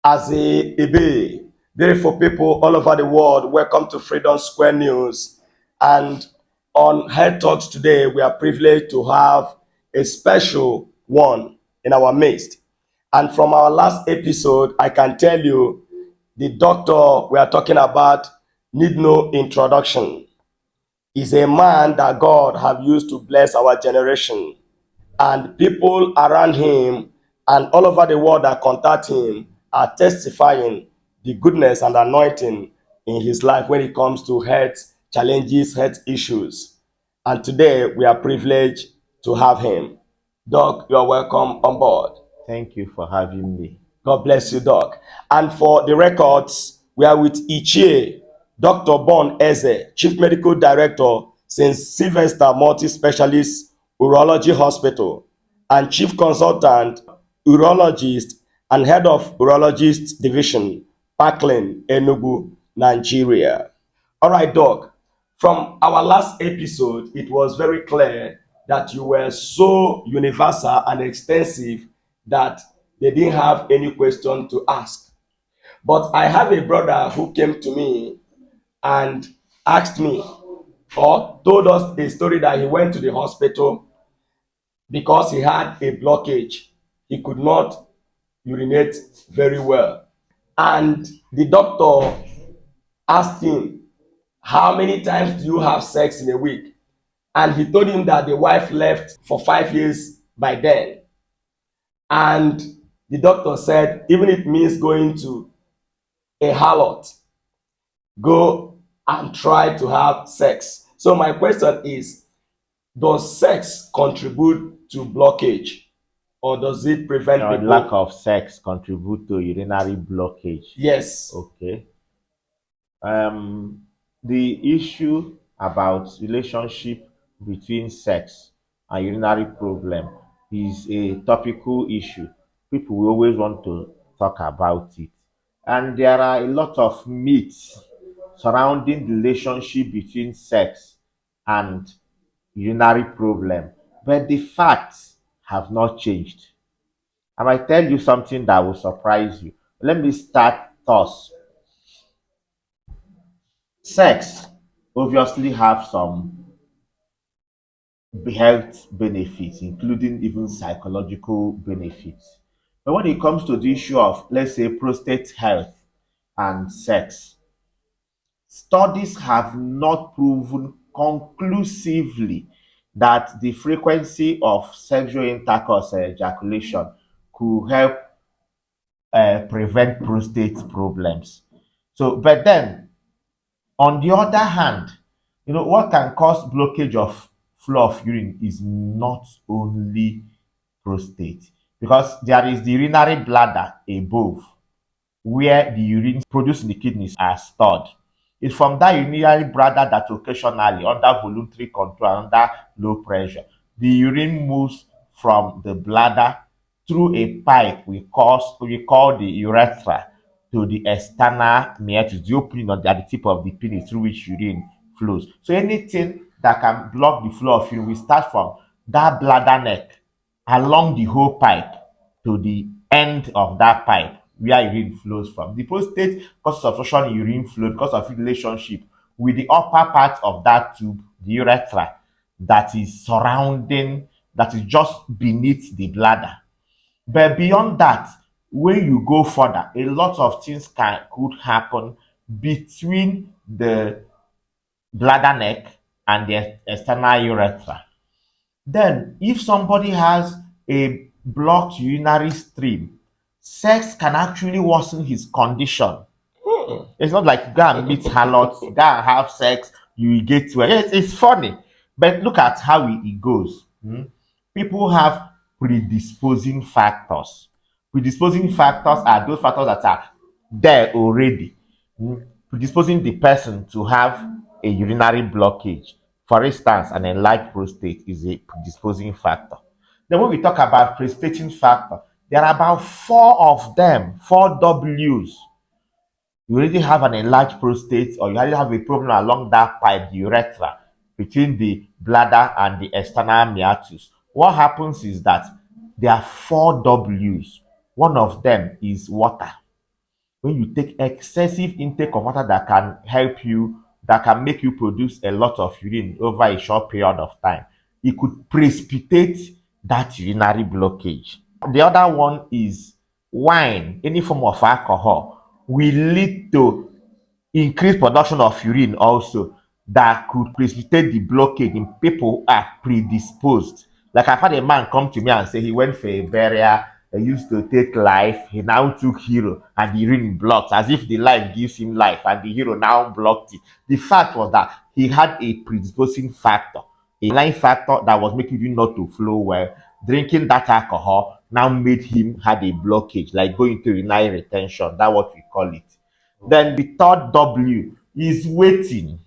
As a beautiful people all over the world, welcome to Freedom Square News. And on Health Talks today, we are privileged to have a special one in our midst. And from our last episode, I can tell you the doctor we are talking about need no introduction. He's a man that God have used to bless our generation, and people around him and all over the world that contact him are testifying the goodness and anointing in his life when it comes to health challenges, health issues. And today we are privileged to have him. Doc, you are welcome on board. Thank you for having me. God bless you, Doc. And for the records, we are with Ichie, Dr. Bun Eze, Chief Medical Director since Sylvester Multispecialist Urology Hospital, and Chief Consultant Urologist and Head of Urologist Division, Parklane, Enugu, Nigeria. All right, Doc. From our last episode, it was very clear that you were so universal and extensive that they didn't have any question to ask. But I have a brother who came to me and asked me or told us a story that he went to the hospital because he had a blockage. He could not urinate very well. And the doctor asked him, "How many times do you have sex in a week?" And he told him that the wife left for 5 years by then. And the doctor said, even if it means going to a harlot, go and try to have sex. So my question is, does sex contribute to blockage, or does it prevent people? Lack of sex contribute to urinary blockage. Yes. Okay. The issue about relationship between sex and urinary problem is a topical issue. People will always want to talk about it. And there are a lot of myths surrounding the relationship between sex and urinary problem. But the facts have not changed. I might tell you something that will surprise you. Let me start thus. Sex obviously have some health benefits, including even psychological benefits. But when it comes to the issue of, let's say, prostate health and sex, studies have not proven conclusively that the frequency of sexual intercourse and ejaculation could help prevent prostate problems. So, but then on the other hand, what can cause blockage of flow of urine is not only prostate, because there is the urinary bladder above where the urine produced in the kidneys are stored. It's from that urinary bladder that occasionally, under voluntary control, under low pressure, the urine moves from the bladder through a pipe we call the urethra to the external meatus, the opening at the tip of the penis through which urine flows. So anything that can block the flow of urine will start from that bladder neck along the whole pipe to the end of that pipe where urine flows from. The prostate causes obstruction in urine flow because of relationship with the upper part of that tube, the urethra, that is surrounding, that is just beneath the bladder. But beyond that, when you go further, a lot of things could happen between the bladder neck and the external urethra. Then, if somebody has a blocked urinary stream, sex can actually worsen his condition. It's not like go and meet harlots, go and have sex, you will get to it. Yes, it's funny, but look at how it goes. People have predisposing factors. Predisposing factors are those factors that are there already, predisposing the person to have a urinary blockage. For instance, an enlarged prostate is a predisposing factor. Then when we talk about precipitating factor, there are about four of them, four W's. You already have an enlarged prostate, or you already have a problem along that pipe, the urethra, between the bladder and the external meatus. What happens is that there are four W's. One of them is water. When you take excessive intake of water that can help you, that can make you produce a lot of urine over a short period of time, it could precipitate that urinary blockage. The other one is wine, any form of alcohol, will lead to increased production of urine also, that could precipitate the blockage in people who are predisposed. Like I've had a man come to me and say he went for a burial, he used to take life, he now took hero and the urine blocked, as if the life gives him life and the hero now blocked it. The fact was that he had a predisposing factor, a line factor that was making you not to flow well. Drinking that alcohol now made him had a blockage, like going to urinary retention. That's what we call it. Then the third W is waiting.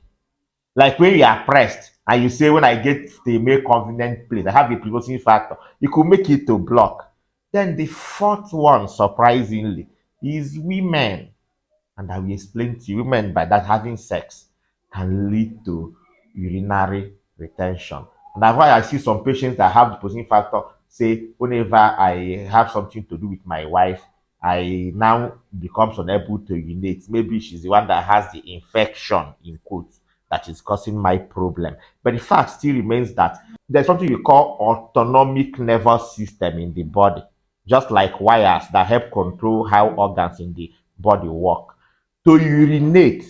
Like when you are pressed and you say, when I get to a more convenient place, I have a predisposing factor, you could make it to block. Then the fourth one, surprisingly, is women. And I will explain to you, women by that having sex can lead to urinary retention. And that's why I see some patients that have the posing factor say, whenever I have something to do with my wife, I now becomes unable to urinate. Maybe she's the one that has the infection, in quotes, that is causing my problem. But the fact still remains that there's something you call autonomic nervous system in the body, just like wires that help control how organs in the body work. To urinate,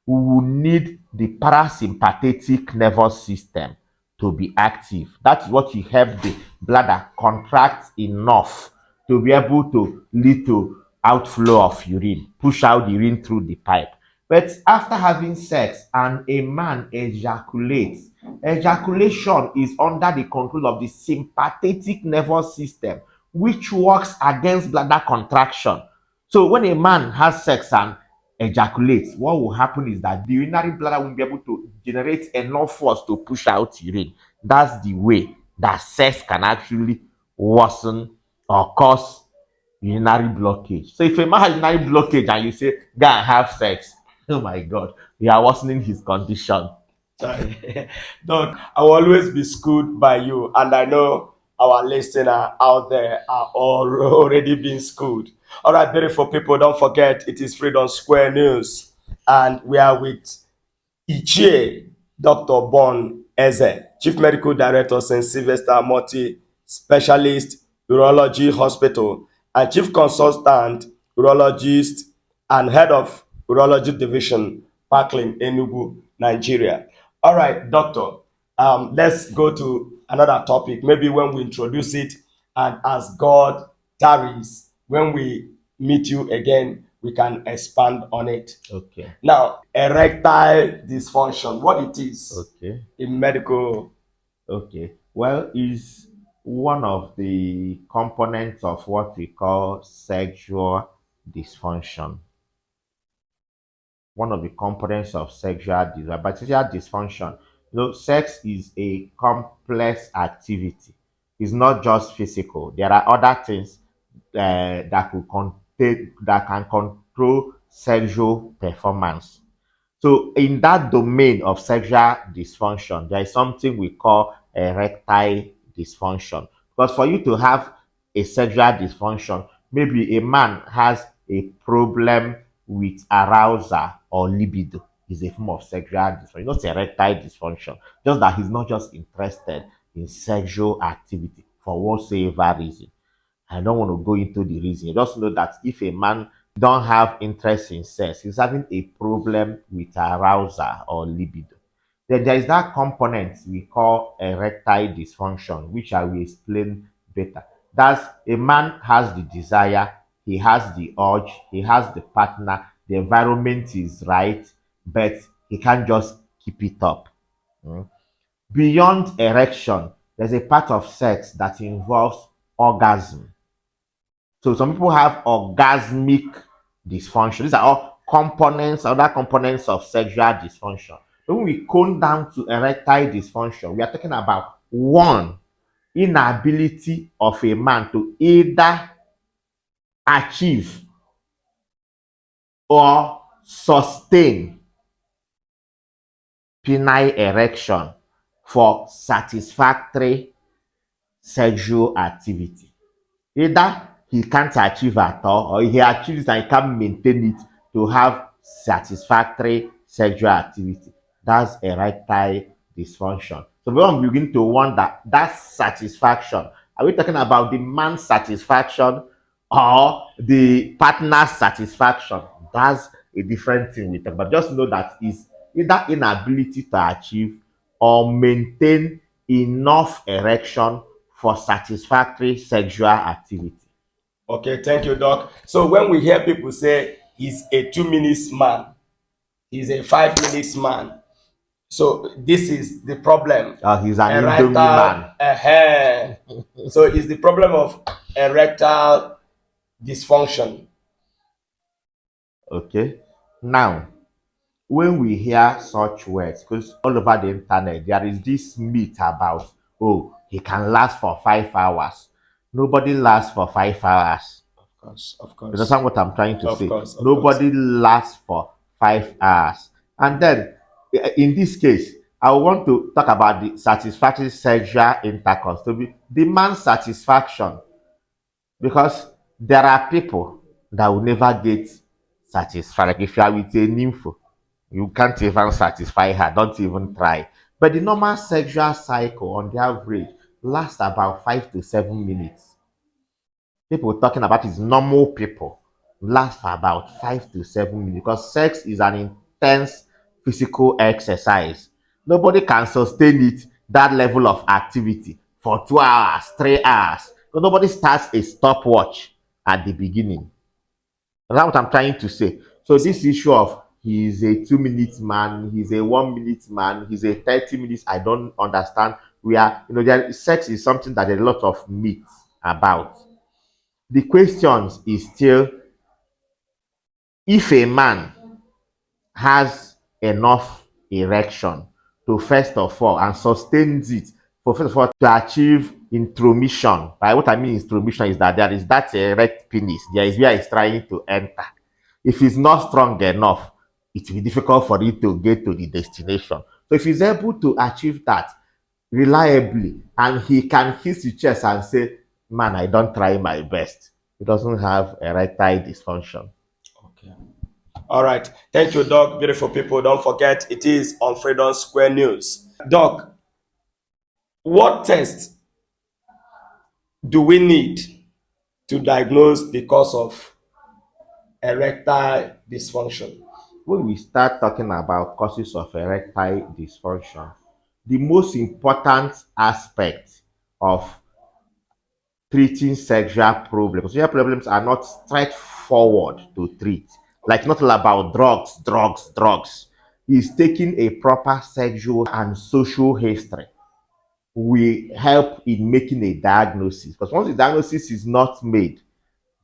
we will need the parasympathetic nervous system to be active. That is what will help the bladder contract enough to be able to lead to outflow of urine, push out the urine through the pipe. But after having sex and a man ejaculates, ejaculation is under the control of the sympathetic nervous system, which works against bladder contraction. So when a man has sex and ejaculates, what will happen is that the urinary bladder will be able to generate enough force to push out urine. That's the way that sex can actually worsen or cause urinary blockage. So if a man has urinary blockage and you say, go and have sex, oh my God, you are worsening his condition. Doc, I will always be schooled by you, and I know our listener out there are all already being schooled. All right, beautiful people, don't forget it is Freedom Square News, and we are with Ichie Dr. Bun Eze, Chief Medical Director, St. Sylvester Multi-Specialist Urology Hospital, and Chief Consultant Urologist and Head of Urology Division, Parklane, Enugu, Nigeria. All right, Doctor, let's go to another topic. Maybe when we introduce it, and as God tarries, when we meet you again, we can expand on it. Okay. Now, erectile dysfunction, what it is Okay. in medical. Okay. Well, is one of the components of what we call sexual dysfunction. One of the components of sexual desire. But sexual dysfunction, sex is a complex activity. It's not just physical. There are other things that could contain that can control sexual performance. So, in that domain of sexual dysfunction, there is something we call erectile dysfunction. Because for you to have a sexual dysfunction, maybe a man has a problem with arousal or libido, is a form of sexual dysfunction. Not erectile dysfunction, just that he's not just interested in sexual activity for whatsoever reason. I don't want to go into the reason. You just know that if a man don't have interest in sex, he's having a problem with arousal or libido. Then there is that component we call erectile dysfunction, which I will explain better. That's a man has the desire, he has the urge, he has the partner, the environment is right, but he can't just keep it up. Mm. Beyond erection, there's a part of sex that involves orgasm. So some people have orgasmic dysfunction. These are all components, other components of sexual dysfunction. When we come down to erectile dysfunction, we are talking about one, inability of a man to either achieve or sustain penile erection for satisfactory sexual activity. Either he can't achieve at all, or he achieves and he can't maintain it to have satisfactory sexual activity. That's erectile dysfunction. So we begin to wonder that satisfaction. Are we talking about the man's satisfaction or the partner's satisfaction? That's a different thing we talk about. Just know that is either inability to achieve or maintain enough erection for satisfactory sexual activity. Okay, thank you, Doc. So when we hear people say he's a 2 minutes man, he's a 5 minutes man, so this is the problem. He's an Indomie Erectile, man. so it's the problem of erectile dysfunction. Okay. Now, when we hear such words, because all over the internet, there is this myth about, oh, he can last for 5 hours. Nobody lasts for 5 hours. Of You course. understand what I'm trying to Of say? course, of Nobody lasts for 5 hours. And then, in this case, I want to talk about the satisfactory sexual intercourse to be the man's satisfaction, because there are people that will never get satisfied. Like if you are with a nympho, you can't even satisfy her, don't even try. But the normal sexual cycle on the average lasts about 5 to 7 minutes. People talking about is normal people last for about 5 to 7 minutes, because sex is an intense physical exercise. Nobody can sustain it, that level of activity, for 2 hours, 3 hours. Because nobody starts a stopwatch at the beginning. That's what I'm trying to say. So this issue of he's a 2 minute man, he's a 1 minute man, he's a 30 minutes, I don't understand. We are, sex is something that there's a lot of myths about. The question is still, if a man has enough erection to first of all and sustains it for first of all to achieve intromission. By what I mean intromission is that there is that erect penis, there is where it's trying to enter. If it's not strong enough, it will be difficult for it to get to the destination. So if he's able to achieve that reliably and he can hit his chest and say, man, I don't try my best, he doesn't have erectile dysfunction. Okay. All right. Thank you, Doc. Beautiful people. Don't forget, it is on Freedom Square News. Doc, what test do we need to diagnose the cause of erectile dysfunction? When we start talking about causes of erectile dysfunction, the most important aspect of treating sexual problems are not straightforward to treat. Like, not all about drugs. Is taking a proper sexual and social history will help in making a diagnosis. Because once the diagnosis is not made,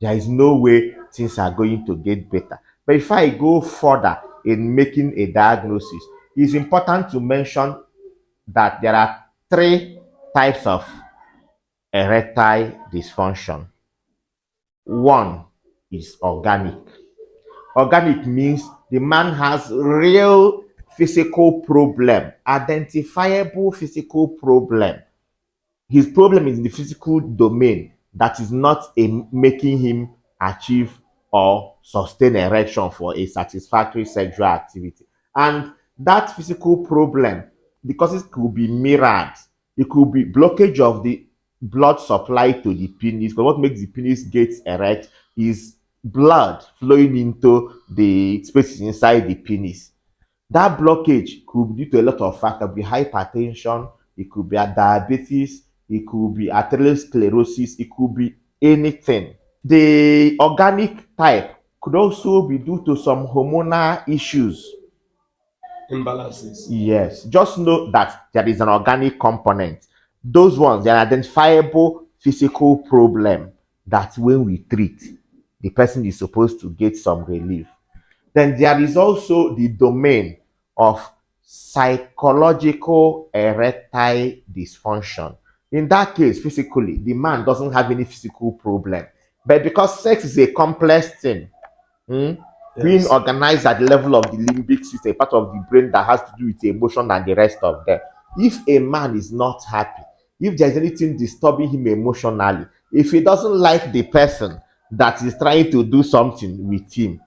there is no way things are going to get better. But if I go further in making a diagnosis, it's important to mention that there are three types of erectile dysfunction. One is organic. Organic means the man has real physical problem, identifiable physical problem. His problem is in the physical domain that is not making him achieve or sustain erection for a satisfactory sexual activity. And that physical problem, the causes could be mirrored. It could be blockage of the blood supply to the penis, because what makes the penis get erect is blood flowing into the spaces inside the penis. That blockage could be due to a lot of factors. It could be hypertension, it could be diabetes, it could be atherosclerosis, it could be anything. The organic type could also be due to some hormonal issues. Imbalances. Yes, just know that there is an organic component. Those ones, they are identifiable physical problem that when we treat, the person is supposed to get some relief. Then there is also the domain of psychological erectile dysfunction. In that case, physically, the man doesn't have any physical problem. But because sex is a complex thing, being organized at the level of the limbic system, part of the brain that has to do with emotion and the rest of them. If a man is not happy, if there's anything disturbing him emotionally, If he doesn't like the person that is trying to do something with him,